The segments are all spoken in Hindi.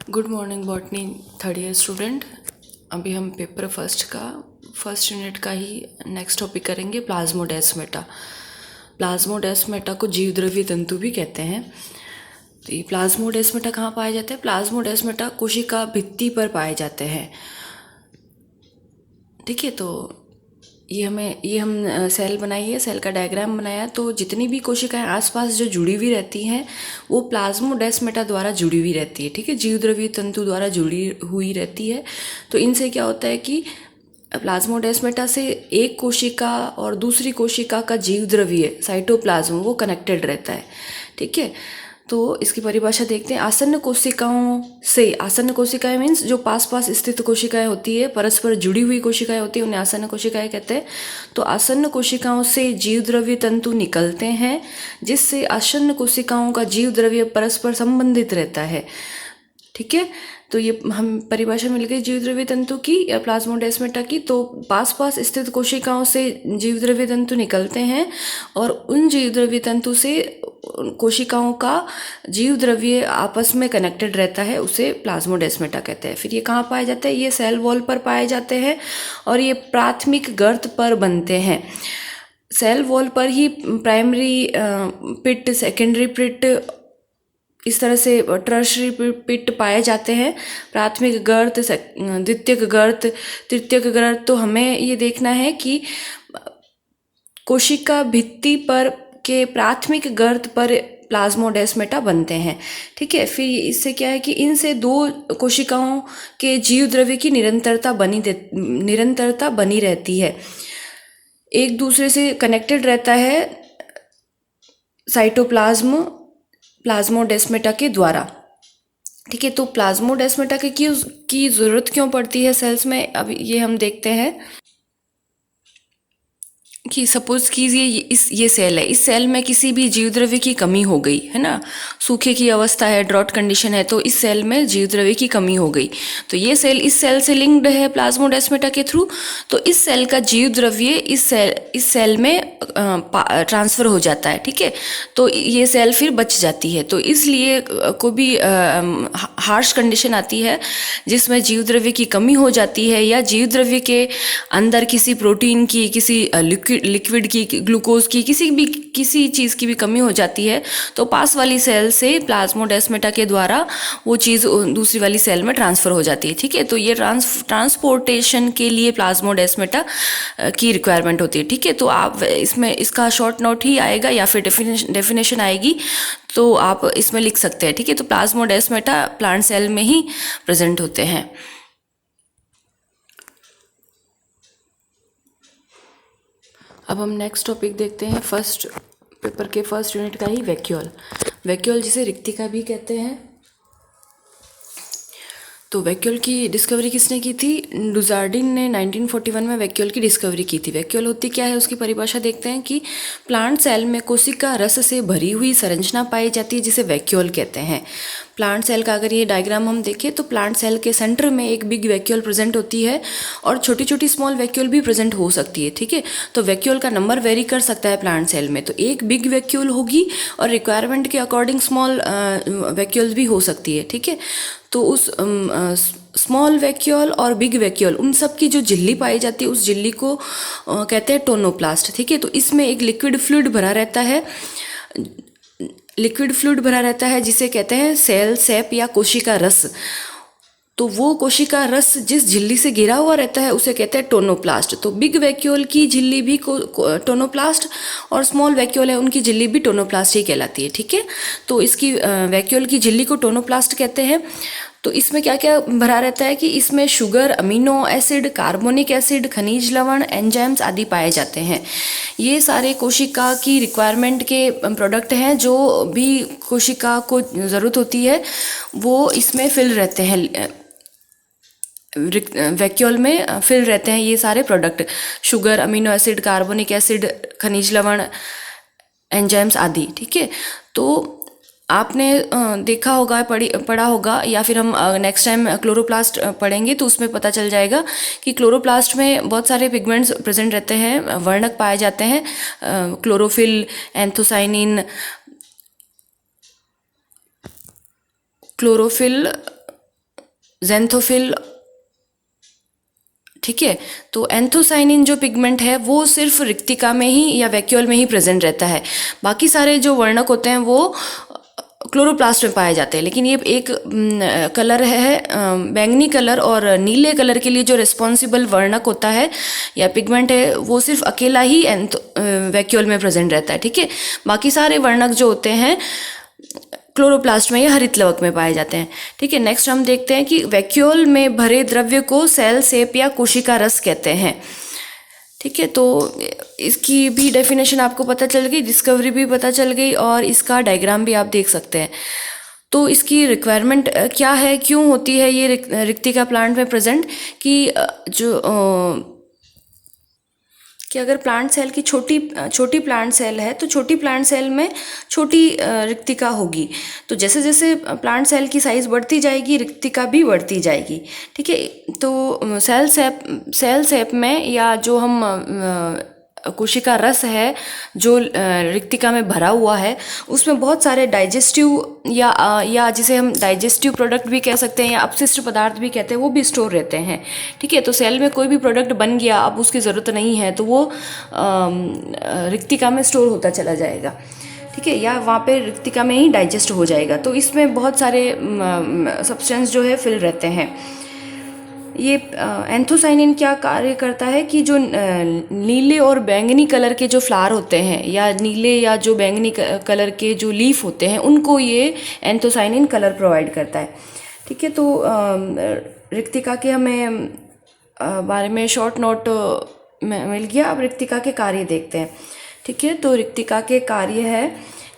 Good morning botany third year student. अभी हम पेपर फर्स्ट यूनिट का ही नेक्स्ट टॉपिक करेंगे, प्लाज्मोडेस्माटा। प्लाज्मोडेस्माटा को जीवद्रव्य तंतु भी कहते हैं। तो ये प्लाज्मोडेस्माटा कहाँ पाए जाते हैं? प्लाज्मोडेस्माटा कोशिका भित्ति पर पाए जाते हैं। ठीक है, तो ये हम सेल बनाई है, सेल का डायग्राम बनाया। तो जितनी भी कोशिकाएं आसपास जो जुड़ी हुई रहती हैं वो प्लाज्मोडेस्माटा द्वारा जुड़ी हुई रहती है। ठीक है, जीवद्रव्य तंतु द्वारा जुड़ी हुई रहती है। तो इनसे क्या होता है कि प्लाज्मोडेस्माटा से एक कोशिका और दूसरी कोशिका का जीवद्रव्य साइटोप्लाज्म वो कनेक्टेड रहता है। ठीक है, तो इसकी परिभाषा देखते हैं। आसन्न कोशिकाओं से, आसन्न कोशिकाएं मीन्स जो पास पास स्थित कोशिकाएं होती है, परस्पर जुड़ी हुई कोशिकाएं होती है, उन्हें आसन्न कोशिकाएं कहते हैं। तो आसन्न कोशिकाओं से जीवद्रव्य तंतु निकलते हैं, जिससे आसन्न कोशिकाओं का जीवद्रव्य परस्पर संबंधित रहता है। ठीक है, तो ये हम परिभाषा मिल गई जीवद्रव्य तंतु की या प्लाज्मोडेस्माटा की। तो पास पास स्थित कोशिकाओं से जीवद्रव्य तंतु निकलते हैं और उन जीवद्रव्य तंतु से कोशिकाओं का जीवद्रव्य आपस में कनेक्टेड रहता है, उसे प्लाज्मोडेस्माटा कहते हैं। फिर ये कहाँ पाए जाते हैं? ये सेल वॉल पर पाए जाते हैं और ये प्राथमिक गर्त पर बनते हैं। सेल वॉल पर ही प्राइमरी पिट, सेकेंडरी पिट, इस तरह से टर्शरी पिट पाए जाते हैं। प्राथमिक गर्त, द्वितीयक गर्त, तृतीयक गर्त। तो हमें ये देखना है कि कोशिका भित्ति पर के प्राथमिक गर्त पर प्लाज्मोडेस्माटा बनते हैं। ठीक है, फिर इससे क्या है कि इनसे दो कोशिकाओं के जीवद्रव्य की निरंतरता बनी रहती है, एक दूसरे से कनेक्टेड रहता है साइटोप्लाज्म प्लाज्मोडेस्माटा के द्वारा। ठीक है, तो प्लाज्मोडेस्माटा की ज़रूरत क्यों पड़ती है सेल्स में? अब ये हम देखते हैं कि सपोज कीजिए ये सेल है, इस सेल में किसी भी जीवद्रव्य की कमी हो गई है ना, सूखे की अवस्था है, ड्रॉट कंडीशन है, तो इस सेल में जीवद्रव्य की कमी हो गई। तो ये सेल इस सेल से लिंक्ड है प्लाज्मोडेस्माटा के थ्रू, तो इस सेल का जीवद्रव्य इस सेल में ट्रांसफ़र हो जाता है। ठीक है, तो ये सेल फिर बच जाती है। तो इसलिए कोई भी हार्श कंडीशन आती है जिसमें जीवद्रव्य की कमी हो जाती है, या जीवद्रव्य के अंदर किसी प्रोटीन की, किसी लिक्विड की, ग्लूकोज की, किसी चीज़ की भी कमी हो जाती है, तो पास वाली सेल से प्लाज्मोडेस्माटा के द्वारा वो चीज़ दूसरी वाली सेल में ट्रांसफ़र हो जाती है। ठीक है, तो ये ट्रांसपोर्टेशन के लिए प्लाज्मोडेस्माटा की रिक्वायरमेंट होती है। ठीक है, तो आप इसमें इसका शॉर्ट नोट ही आएगा या फिर डेफिनेशन आएगी, तो आप इसमें लिख सकते हैं। ठीक है, तो प्लाज्मोडेस्माटा प्लांट सेल में ही प्रेजेंट होते हैं। अब हम नेक्स्ट टॉपिक देखते हैं, फर्स्ट पेपर के फर्स्ट यूनिट का ही, वैक्यूल। वैक्यूल जिसे रिक्तिका भी कहते हैं। तो वैक्यूल की डिस्कवरी किसने की थी? डुजार्डिन ने 1941 में वैक्यूल की डिस्कवरी की थी। वैक्यूल होती क्या है, उसकी परिभाषा देखते हैं कि प्लांट सेल में कोशिका रस से भरी हुई संरचना पाई जाती है, जिसे वैक्यूल कहते हैं। प्लांट सेल का अगर ये डायग्राम हम देखें तो प्लांट सेल के सेंटर में एक बिग वैक्यूल प्रेजेंट होती है और छोटी छोटी स्मॉल वैक्यूल भी प्रेजेंट हो सकती है। ठीक है, तो वैक्यूल का नंबर वेरी कर सकता है प्लांट सेल में। तो एक बिग वैक्यूल होगी और रिक्वायरमेंट के अकॉर्डिंग स्मॉल वैक्यूल भी हो सकती है। ठीक है, तो उस स्मॉल वैक्यूल और बिग वैक्यूल, उन सब की जो झिल्ली पाई जाती है, उस झिल्ली को कहते हैं टोनोप्लास्ट। ठीक है, तो इसमें एक लिक्विड फ्लूइड भरा रहता है, जिसे कहते हैं सेल सैप या कोशिका रस। तो वो कोशिका रस जिस झिल्ली से घिरा हुआ रहता है उसे कहते हैं टोनोप्लास्ट। तो बिग वैक्यूल की झिल्ली भी टोनोप्लास्ट, और स्मॉल वैक्यूल है उनकी झिल्ली भी टोनोप्लास्ट ही कहलाती है। ठीक है, तो इसकी वैक्यूल की झिल्ली को टोनोप्लास्ट कहते हैं। तो इसमें क्या क्या भरा रहता है कि इसमें sugar, amino acid, carbonic acid, खनिज लवण, एंजाइम्स आदि पाए जाते हैं। ये सारे कोशिका की रिक्वायरमेंट के प्रोडक्ट हैं, जो भी कोशिका को ज़रूरत होती है वो इसमें फिल रहते हैं, वैक्यूल में फिल रहते हैं ये सारे product, sugar, amino acid, carbonic acid, खनिज लवण, एंजाइम्स आदि। ठीक है, तो आपने देखा होगा, पढ़ा होगा, या फिर हम नेक्स्ट टाइम क्लोरोप्लास्ट पढ़ेंगे तो उसमें पता चल जाएगा कि क्लोरोप्लास्ट में बहुत सारे पिगमेंट्स प्रेजेंट रहते हैं, वर्णक पाए जाते हैं, क्लोरोफिल, एंथोसाइनिन, क्लोरोफिल, ज़ेंथोफिल, ठीक है। तो एंथोसाइनिन जो पिगमेंट है वो सिर्फ रिक्तिका में ही या वैक्यूल में ही प्रेजेंट रहता है। बाकी सारे जो वर्णक होते हैं वो क्लोरोप्लास्ट में पाए जाते हैं, लेकिन ये एक कलर है, बैंगनी कलर और नीले कलर के लिए जो रिस्पॉन्सिबल वर्णक होता है या पिगमेंट है वो सिर्फ अकेला ही वैक्यूल में प्रेजेंट रहता है, ठीक है। बाकी सारे वर्णक जो होते हैं क्लोरोप्लास्ट में या हरितलवक में पाए जाते हैं, ठीक है। नेक्स्ट हम देखते हैं कि वैक्यूल में भरे द्रव्य को सेल सेप या कोशिका रस कहते हैं, ठीक है। तो इसकी भी डेफिनेशन आपको पता चल गई, डिस्कवरी भी पता चल गई और इसका डायग्राम भी आप देख सकते हैं। तो इसकी रिक्वायरमेंट क्या है, क्यों होती है ये रिक्तिका प्लांट में प्रेजेंट, कि अगर प्लांट सेल की छोटी प्लांट सेल है तो छोटी प्लांट सेल में छोटी रिक्तिका होगी। तो जैसे जैसे प्लांट सेल की साइज़ बढ़ती जाएगी रिक्तिका भी बढ़ती जाएगी, ठीक है। तो सेल सेप में या जो हम कोशिका रस है जो रिक्तिका में भरा हुआ है उसमें बहुत सारे डाइजेस्टिव या जिसे हम डाइजेस्टिव प्रोडक्ट भी कह सकते हैं या अपशिष्ट पदार्थ भी कहते हैं वो भी स्टोर रहते हैं, ठीक है। तो सेल में कोई भी प्रोडक्ट बन गया, अब उसकी ज़रूरत नहीं है तो वो रिक्तिका में स्टोर होता चला जाएगा, ठीक है, या वहाँ पे रिक्तिका में ही डाइजेस्ट हो जाएगा। तो इसमें बहुत सारे सब्सटेंस जो है फिल रहते हैं। ये एंथोसाइनिन क्या कार्य करता है कि जो नीले और बैंगनी कलर के जो फ्लावर होते हैं या नीले या जो बैंगनी कलर के जो लीफ होते हैं उनको ये एंथोसाइनिन कलर प्रोवाइड करता है, ठीक है। तो रिक्तिका के हमें बारे में शॉर्ट नोट मिल गया। अब रिक्तिका के कार्य देखते हैं, ठीक है। तो रिक्तिका के कार्य है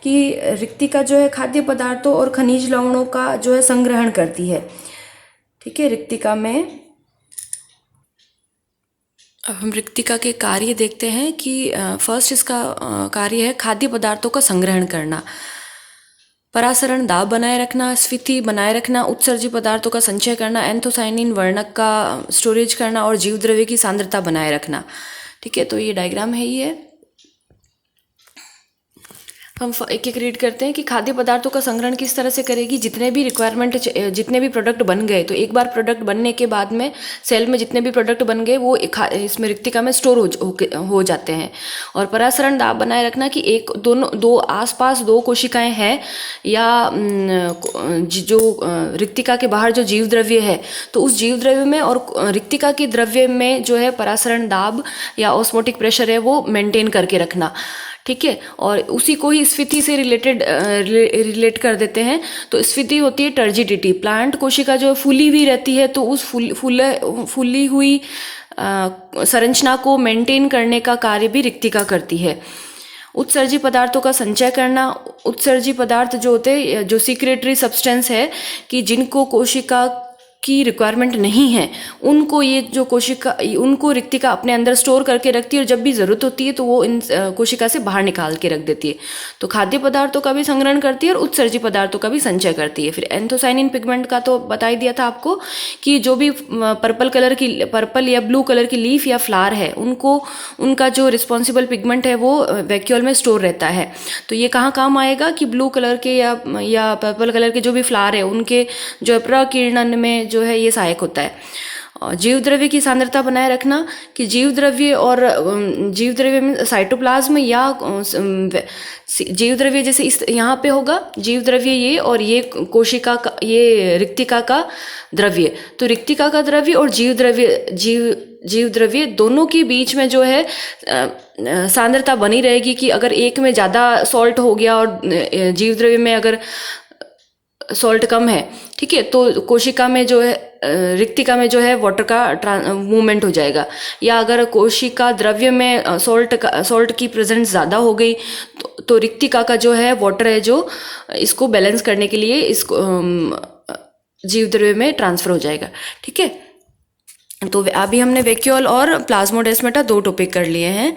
कि रिक्तिका जो है खाद्य पदार्थों और खनिज लवणों का जो है संग्रहण करती है, ठीक है। रिक्तिका में अब हम रिक्तिका के कार्य देखते हैं कि फर्स्ट इसका कार्य है खाद्य पदार्थों का संग्रहण करना, परासरण दाब बनाए रखना, स्फीति बनाए रखना, उत्सर्जित पदार्थों का संचय करना, एंथोसाइनिन वर्णक का स्टोरेज करना और जीव द्रव्य की सांद्रता बनाए रखना, ठीक है। तो ये डायग्राम है, ये हम एक एक रीड करते हैं कि खाद्य पदार्थों का संग्रहण किस तरह से करेगी। जितने भी रिक्वायरमेंट, जितने भी प्रोडक्ट बन गए तो एक बार प्रोडक्ट बनने के बाद में सेल में जितने भी प्रोडक्ट बन गए वो इसमें रिक्तिका में स्टोर हो जाते हैं। और परासरण दाब बनाए रखना कि दो आसपास दो कोशिकाएं हैं या जो रिक्तिका के बाहर जो जीव द्रव्य है तो उस जीव द्रव्य में और रिक्तिका के द्रव्य में जो है परासरण दाब या ऑस्मोटिक प्रेशर है वो मेंटेन करके रखना, ठीक है। और उसी को ही स्फीति से रिलेट कर देते हैं। तो स्फीति होती है टर्जिडिटी, प्लांट कोशिका जो फूली हुई रहती है तो उस फूली हुई संरचना को मेंटेन करने का कार्य भी रिक्तिका करती है। उत्सर्जित पदार्थों का संचय करना, उत्सर्जित पदार्थ जो होते हैं जो सीक्रेटरी सब्सटेंस है कि जिनको कोशिका की रिक्वायरमेंट नहीं है उनको ये जो कोशिका उनको रिक्तिका अपने अंदर स्टोर करके रखती है और जब भी ज़रूरत होती है तो वो इन कोशिका से बाहर निकाल के रख देती है। तो खाद्य पदार्थों का भी संग्रहण करती है और उत्सर्जित पदार्थों का भी संचय करती है। फिर एंथोसाइनिन पिगमेंट का तो बता ही दिया था आपको कि जो भी पर्पल या ब्लू कलर की लीफ या फ्लावर है उनका जो रिस्पॉन्सिबल पिगमेंट है वो वैक्यूल में स्टोर रहता है। तो ये कहाँ काम आएगा कि ब्लू कलर के या पर्पल कलर के जो भी फ्लावर है उनके जो प्रकीर्णन में जो है ये सहायक होता है। जीव द्रव्य की सांद्रता बनाए रखना कि जीव द्रव्य में साइटोप्लाज्म या जीव द्रव्य जैसे इस यहाँ पे होगा जीव द्रव्य ये और ये कोशिका का ये रिक्तिका का द्रव्य, तो रिक्तिका का द्रव्य और जीव द्रव्य दोनों के बीच में जो है सांद्रता बनी रहेगी कि अगर एक में ज़्यादा सॉल्ट हो गया और जीव द्रव्य में अगर सॉल्ट कम है, ठीक है, तो कोशिका में जो है रिक्तिका में जो है वाटर का मूवमेंट हो जाएगा। या अगर कोशिका द्रव्य में सॉल्ट की प्रेजेंस ज़्यादा हो गई तो रिक्तिका का जो है वाटर है जो इसको बैलेंस करने के लिए इसको जीव द्रव्य में ट्रांसफर हो जाएगा, ठीक है। तो अभी हमने वैक्यूल और प्लाज्मोडेस्माटा दो टॉपिक कर लिए हैं।